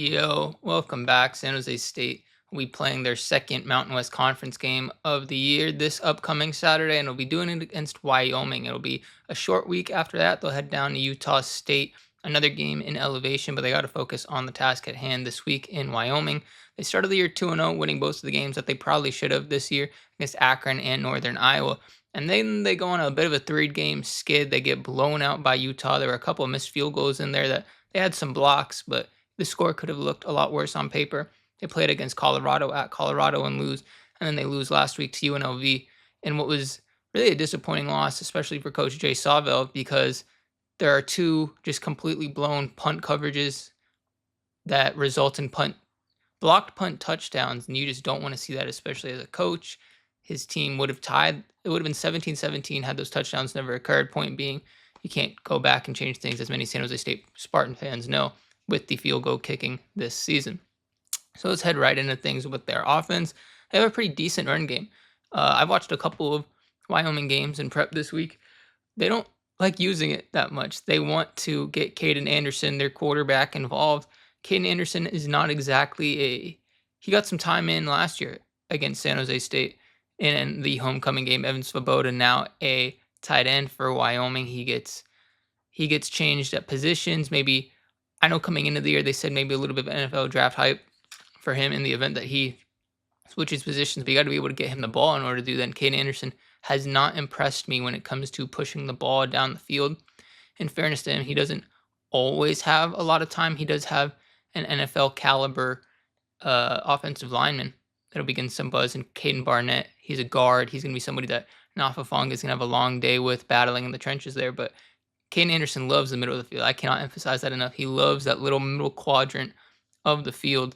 Yo, welcome back. San Jose State will be playing their second Mountain West Conference game of the year this upcoming Saturday, and they'll be doing it against Wyoming. It'll be a short week after that. They'll head down to Utah State, another game in elevation, but they got to focus on the task at hand this week in Wyoming. They started the year 2-0, winning both of the games that they probably should have this year against Akron and Northern Iowa. And then they go on a bit of a three-game skid. They get blown out by Utah. There were a couple of missed field goals in there that they had some blocks, but the score could have looked a lot worse on paper. They played against Colorado at Colorado and lose, and then they lose last week to UNLV in what was really a disappointing loss, especially for Coach Jay Sawvell, because there are two just completely blown punt coverages that result in blocked punt touchdowns, and you just don't want to see that, especially as a coach. His team would have tied. It would have been 17-17 had those touchdowns never occurred. Point being, you can't go back and change things, as many San Jose State Spartan fans know, with the field goal kicking this season. So let's head right into things with their offense. They have a pretty decent run game. I've watched a couple of Wyoming games in prep this week. They don't like using it that much. They want to get Caden Anderson, their quarterback, involved. Caden Anderson is not exactly he got some time in last year against San Jose State in the homecoming game. Evan Svoboda, now a tight end for Wyoming. He gets changed at positions. Maybe, I know coming into the year they said maybe a little bit of NFL draft hype for him in the event that he switches positions, but you got to be able to get him the ball in order to do that. And Caden Anderson has not impressed me when it comes to pushing the ball down the field. In fairness to him, he doesn't always have a lot of time. He does have an NFL caliber offensive lineman that'll begin some buzz, and Caden Barnett. He's a guard. He's going to be somebody that Nafa Fong is going to have a long day with battling in the trenches there, but Caden Anderson loves the middle of the field. I cannot emphasize that enough. He loves that little middle quadrant of the field,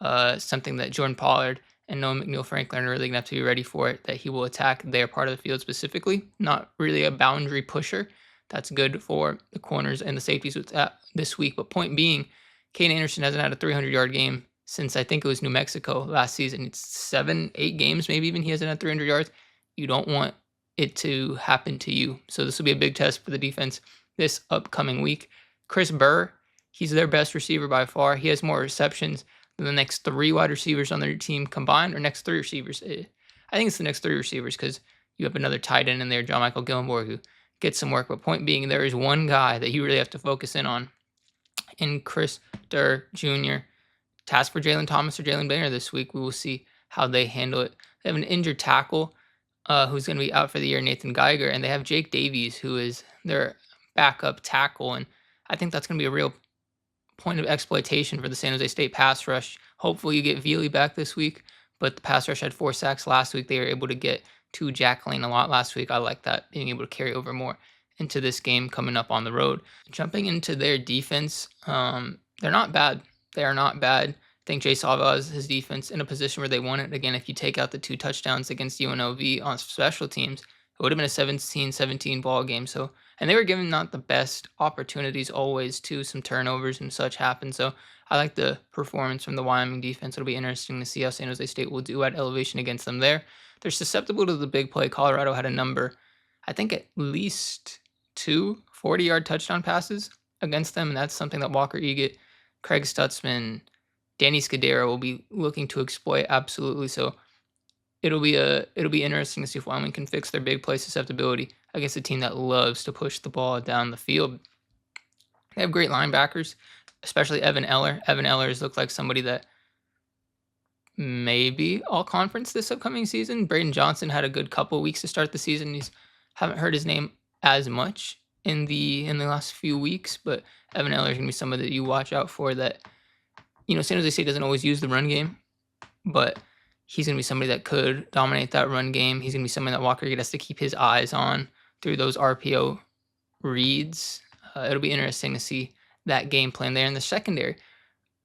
something that Jordan Pollard and Noah McNeil Franklin are really going to have to be ready for it, that he will attack their part of the field specifically, not really a boundary pusher. That's good for the corners and the safeties with that this week. But point being, Caden Anderson hasn't had a 300-yard game since I think it was New Mexico last season. It's 7-8 games, maybe even he hasn't had 300 yards. You don't want it to happen to you. So this will be a big test for the defense this upcoming week. Chris Burr, he's their best receiver by far. He has more receptions than the next three wide receivers on their team combined, or next three receivers. I think it's the next three receivers because you have another tight end in there, John Michael Gilmore, who gets some work. But point being, there is one guy that you really have to focus in on, in Chris Durr Jr. Task for Jalen Thomas or Jalen Banner this week. We will see how they handle it. They have an injured tackle who's going to be out for the year, Nathan Geiger, and they have Jake Davies, who is their backup tackle, and I think that's going to be a real point of exploitation for the San Jose State pass rush. Hopefully you get Veely back this week, but the pass rush had 4 sacks last week. They were able to get to Jack Lane a lot last week. I like that, being able to carry over more into this game coming up on the road. Jumping into their defense, they're not bad. They are not bad. I think Jay Sawvell has his defense in a position where they want it. Again, if you take out the 2 touchdowns against UNLV on special teams, it would have been a 17-17 ball game. So, and they were given not the best opportunities always to some turnovers and such happen. So I like the performance from the Wyoming defense. It'll be interesting to see how San Jose State will do at elevation against them there. They're susceptible to the big play. Colorado had a number, I think at least 2 40-yard touchdown passes against them, and that's something that Walker Eget, Craig Stutzman, Danny Scudero will be looking to exploit absolutely. So it'll be interesting to see if Wyoming can fix their big play susceptibility against a team that loves to push the ball down the field. They have great linebackers, especially Evan Eller. Evan Eller has looked like somebody that maybe all conference this upcoming season. Braden Johnson had a good couple weeks to start the season. Haven't heard his name as much in the last few weeks, but Evan Eller is going to be somebody that you watch out for. That, San Jose State doesn't always use the run game, but he's going to be somebody that could dominate that run game. He's going to be somebody that Walker has to keep his eyes on through those RPO reads. It'll be interesting to see that game plan there in the secondary.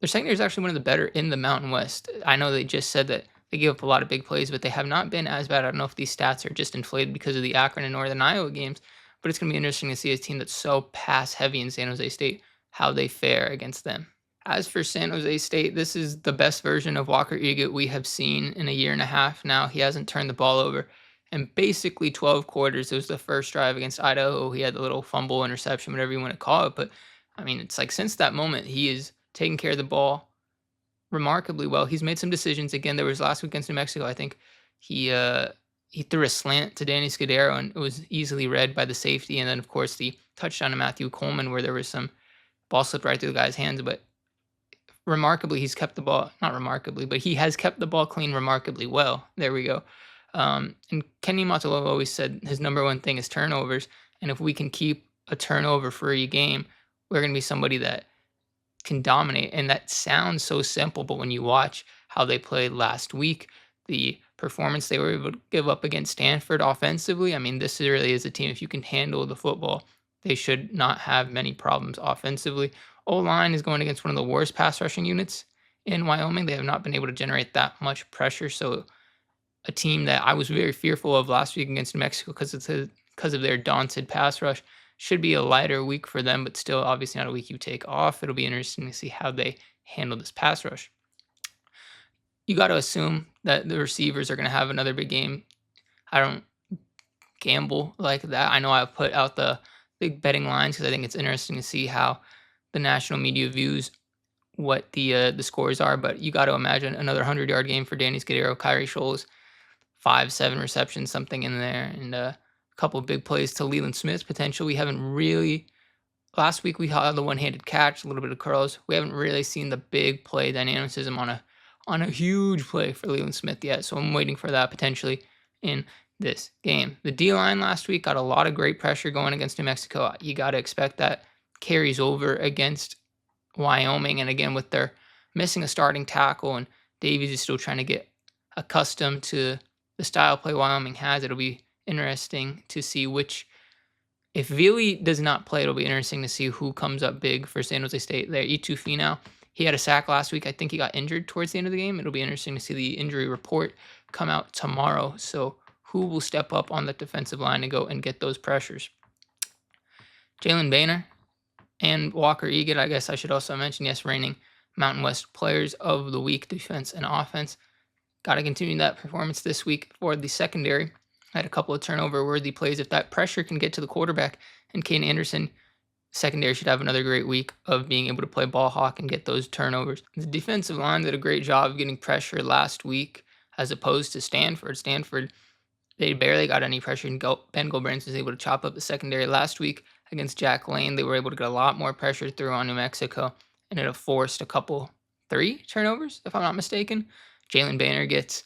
Their secondary is actually one of the better in the Mountain West. I know they just said that they give up a lot of big plays, but they have not been as bad. I don't know if these stats are just inflated because of the Akron and Northern Iowa games, but it's going to be interesting to see a team that's so pass heavy in San Jose State, how they fare against them. As for San Jose State, this is the best version of Walker Eget we have seen in a year and a half now. He hasn't turned the ball over in basically 12 quarters. It was the first drive against Idaho. He had the little fumble, interception, whatever you want to call it. But, I mean, it's like since that moment, he is taking care of the ball remarkably well. He's made some decisions. Again, there was last week against New Mexico. I think he uh, he threw a slant to Danny Scudero, and it was easily read by the safety. And then, of course, the touchdown to Matthew Coleman, where there was some ball slipped right through the guy's hands. But remarkably, he's kept the ball, not remarkably, but he has kept the ball clean remarkably well. There we go. And Kenny Mataloa always said his number one thing is turnovers. And if we can keep a turnover free game, we're going to be somebody that can dominate. And that sounds so simple, but when you watch how they played last week, the performance they were able to give up against Stanford offensively, I mean, this really is a team. If you can handle the football, they should not have many problems offensively. O-line is going against one of the worst pass rushing units in Wyoming. They have not been able to generate that much pressure. So a team that I was very fearful of last week against New Mexico because of their daunted pass rush should be a lighter week for them, but still obviously not a week you take off. It'll be interesting to see how they handle this pass rush. You got to assume that the receivers are going to have another big game. I don't gamble like that. I know I've put out the big betting lines because I think it's interesting to see how the national media views what the scores are. But you got to imagine another 100-yard game for Danny Scudero, Kyrie Scholes, 5-7 receptions, something in there, and a couple of big plays to Leland Smith potential. We haven't really. Last week we had the one-handed catch, a little bit of curls. We haven't really seen the big play dynamicism on a huge play for Leland Smith yet. So I'm waiting for that potentially in this game. The D-line last week got a lot of great pressure going against New Mexico. You got to expect that carries over against Wyoming. And again, with their missing a starting tackle and Davies is still trying to get accustomed to the style play Wyoming has, it'll be interesting to see if Veely does not play, it'll be interesting to see who comes up big for San Jose State. There, Itu Finau, he had a sack last week. I think he got injured towards the end of the game. It'll be interesting to see the injury report come out tomorrow. So who will step up on that defensive line and go and get those pressures? Jalen Boehner and Walker Egan, I guess I should also mention, yes, reigning Mountain West Players of the Week, defense and offense. Got to continue that performance this week for the secondary. Had a couple of turnover-worthy plays. If that pressure can get to the quarterback and Kane Anderson, secondary should have another great week of being able to play ball hawk and get those turnovers. The defensive line did a great job of getting pressure last week as opposed to Stanford. Stanford, they barely got any pressure, and Ben Gulbranson was able to chop up the secondary last week against Jack Lane. They were able to get a lot more pressure through on New Mexico, and it forced three turnovers, if I'm not mistaken. Jalen Boehner gets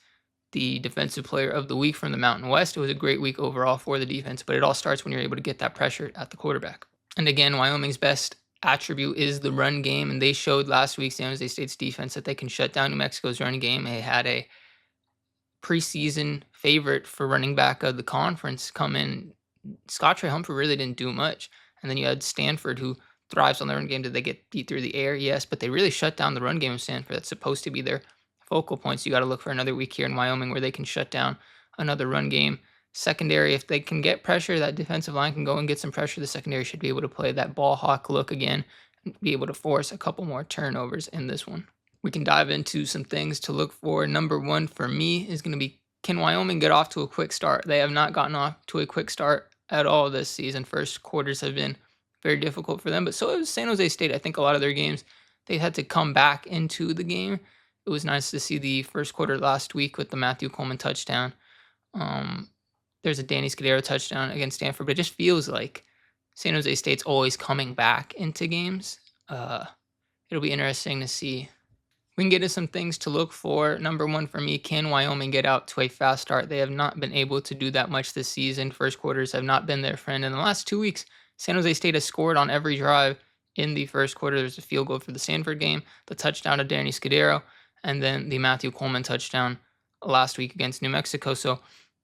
the defensive player of the week from the Mountain West. It was a great week overall for the defense, but it all starts when you're able to get that pressure at the quarterback. And again, Wyoming's best attribute is the run game, and they showed last week, San Jose State's defense, that they can shut down New Mexico's run game. They had a preseason favorite for running back of the conference come in. Scott Trey Humphrey really didn't do much. And then you had Stanford, who thrives on the run game. Did they get beat through the air? Yes, but they really shut down the run game of Stanford. That's supposed to be their focal points. You got to look for another week here in Wyoming where they can shut down another run game. Secondary, if they can get pressure, that defensive line can go and get some pressure. The secondary should be able to play that ball hawk look again and be able to force a couple more turnovers in this one. We can dive into some things to look for. Number one for me is going to be, can Wyoming get off to a quick start? They have not gotten off to a quick start at all this season. First quarters have been very difficult for them, but so has San Jose State. I think a lot of their games, they had to come back into the game. It was nice to see the first quarter last week with the Matthew Coleman touchdown. There's a Danny Scudero touchdown against Stanford, but it just feels like San Jose State's always coming back into games. It'll be interesting to see. We can get into some things to look for. Number one for me, can Wyoming get out to a fast start? They have not been able to do that much this season. First quarters have not been their friend. In the last 2 weeks, San Jose State has scored on every drive in the first quarter. There's a field goal for the Stanford game, the touchdown to Danny Scudero, and then the Matthew Coleman touchdown last week against New Mexico. So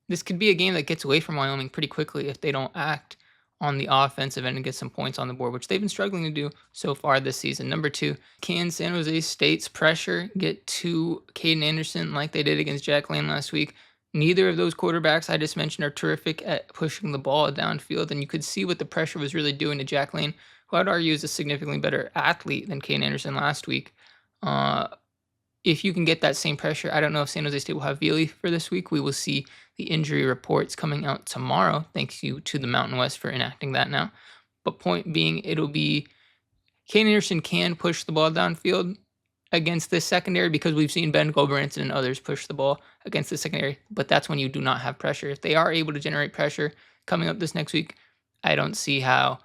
this could be a game that gets away from Wyoming pretty quickly if they don't act on the offensive end and get some points on the board, which they've been struggling to do so far this season. Number two, can San Jose State's pressure get to Caden Anderson like they did against Jack Lane last week? Neither of those quarterbacks I just mentioned are terrific at pushing the ball downfield, and you could see what the pressure was really doing to Jack Lane, who I'd argue is a significantly better athlete than Caden Anderson last week. If you can get that same pressure, I don't know if San Jose State will have Veely for this week. We will see the injury reports coming out tomorrow. Thanks you to the Mountain West for enacting that now. But point being, it'll be Caden Anderson can push the ball downfield. against this secondary because we've seen Ben Gulbranson and others push the ball against the secondary, but that's when you do not have pressure. If they are able to generate pressure coming up this next week, I don't see how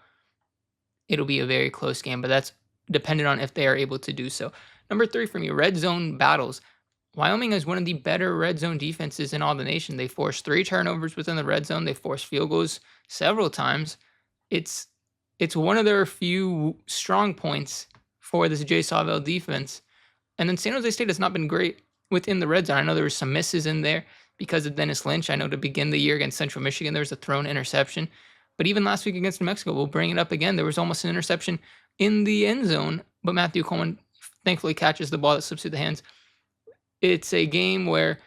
it'll be a very close game, but that's dependent on if they are able to do so. Number 3 for me, red zone battles. Wyoming is one of the better red zone defenses in all the nation. They forced 3 turnovers within the red zone. They forced field goals several times. It's one of their few strong points for this Jay Sawvell defense. And then San Jose State has not been great within the red zone. I know there were some misses in there because of Dennis Lynch. I know to begin the year against Central Michigan, there was a thrown interception. But even last week against New Mexico, we'll bring it up again. There was almost an interception in the end zone, but Matthew Coleman thankfully catches the ball that slips through the hands. It's a game where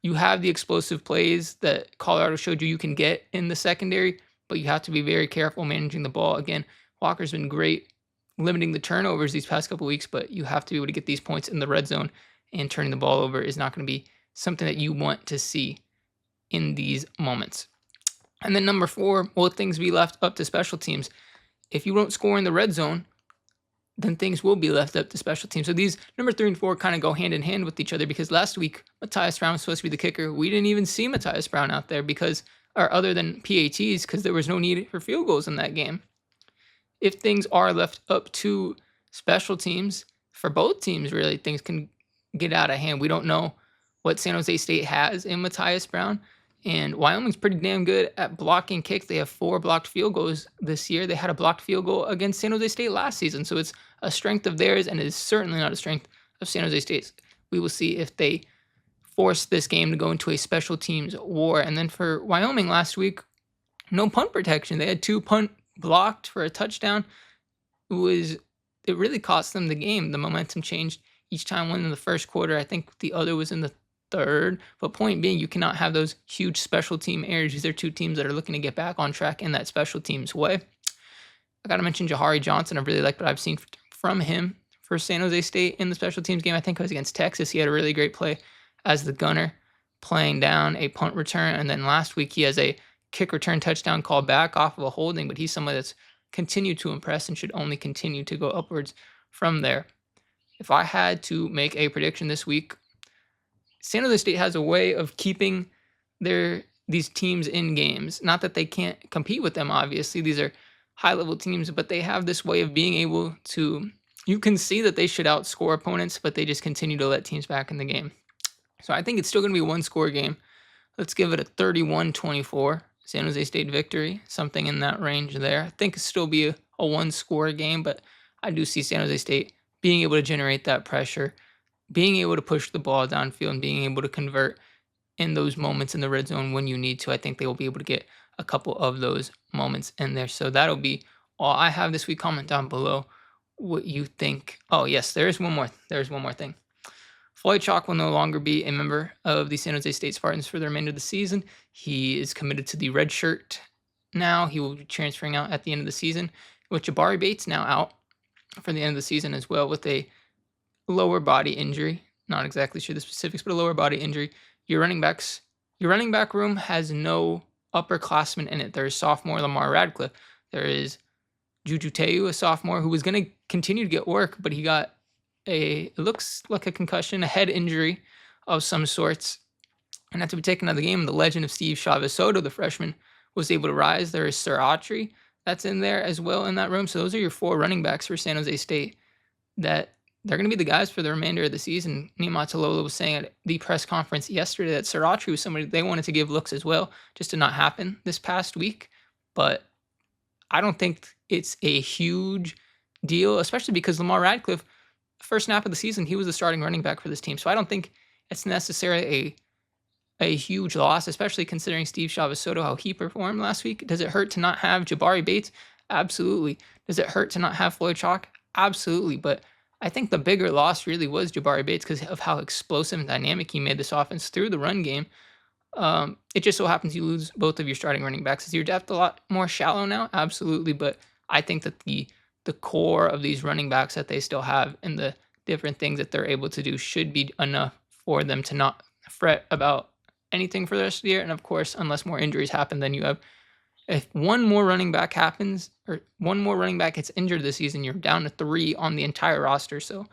you have the explosive plays that Colorado showed you can get in the secondary, but you have to be very careful managing the ball. Again, Walker's been great limiting the turnovers these past couple weeks, but you have to be able to get these points in the red zone, and turning the ball over is not going to be something that you want to see in these moments. And then number 4, will things be left up to special teams? If you don't score in the red zone, then things will be left up to special teams. So these number 3 and 4 kind of go hand in hand with each other, because last week Matthias Brown was supposed to be the kicker. We didn't even see Matthias Brown out there other than PATs, because there was no need for field goals in that game. If things are left up to special teams, for both teams really, things can get out of hand. We don't know what San Jose State has in Matthias Brown, and Wyoming's pretty damn good at blocking kicks. They have 4 blocked field goals this year. They had a blocked field goal against San Jose State last season, so it's a strength of theirs, and it is certainly not a strength of San Jose State's. We will see if they force this game to go into a special teams war. And then for Wyoming last week, no punt protection. They had 2 punt blocked for a touchdown. It really cost them the game. The momentum changed each time, one in the first quarter. I think the other was in the third. But point being, you cannot have those huge special team errors. These are 2 teams that are looking to get back on track in that special teams way. I got to mention Jahari Johnson. I really like what I've seen from him for San Jose State in the special teams game. I think it was against Texas. He had a really great play as the gunner, playing down a punt return. And then last week, he has a kick return touchdown called back off of a holding, but he's someone that's continued to impress and should only continue to go upwards from there. If I had to make a prediction this week, San Jose State has a way of keeping these teams in games. Not that they can't compete with them, obviously. These are high-level teams, but they have this way of being able to, you can see that they should outscore opponents, but they just continue to let teams back in the game. So I think it's still going to be a 1-score game. Let's give it a 31-24 San Jose State victory, something in that range there. I think it'll still be a 1-score game, but I do see San Jose State being able to generate that pressure, being able to push the ball downfield, and being able to convert in those moments in the red zone when you need to. I think they will be able to get a couple of those moments in there. So that'll be all I have this week. Comment down below what you think. Oh, yes, there's one more thing. Floyd Chalk will no longer be a member of the San Jose State Spartans for the remainder of the season. He is committed to the red shirt now. He will be transferring out at the end of the season, with Jabari Bates now out for the end of the season as well with a lower body injury. Not exactly sure the specifics, but a lower body injury. Your running back room has no upperclassmen in it. There is sophomore Lamar Radcliffe. There is Juju Teu, a sophomore, who was going to continue to get work, but he got it looks like a concussion, a head injury of some sorts, and had to be taken out of the game. The legend of Steve Chavez Soto, the freshman, was able to rise. There is Sir Autry that's in there as well in that room. So those are your 4 running backs for San Jose State that they're going to be the guys for the remainder of the season. Niumatalolo was saying at the press conference yesterday that Sir Autry was somebody they wanted to give looks as well, just to not happen this past week. But I don't think it's a huge deal, especially because Lamar Radcliffe, first snap of the season, he was the starting running back for this team. So I don't think it's necessarily a huge loss, especially considering Steve Chavez Soto, how he performed last week. Does it hurt to not have Jabari Bates? Absolutely. Does it hurt to not have Floyd Chalk? Absolutely. But I think the bigger loss really was Jabari Bates because of how explosive and dynamic he made this offense through the run game. It just so happens you lose both of your starting running backs. Is your depth a lot more shallow now? Absolutely. But I think that the core of these running backs that they still have and the different things that they're able to do should be enough for them to not fret about anything for the rest of the year. And of course, unless more injuries happen, then you have, if one more running back happens or one more running back gets injured this season, you're down to 3 on the entire roster. So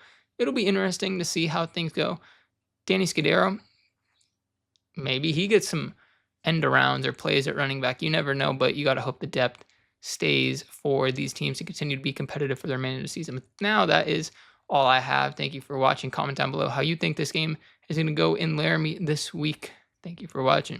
it'll be interesting to see how things go. Danny Scudero, maybe he gets some end arounds or plays at running back. You never know, but you got to hope the depth stays for these teams to continue to be competitive for the remainder of the season. But now that is all I have. Thank you for watching. Comment down below how you think this game is going to go in Laramie this week. Thank you for watching.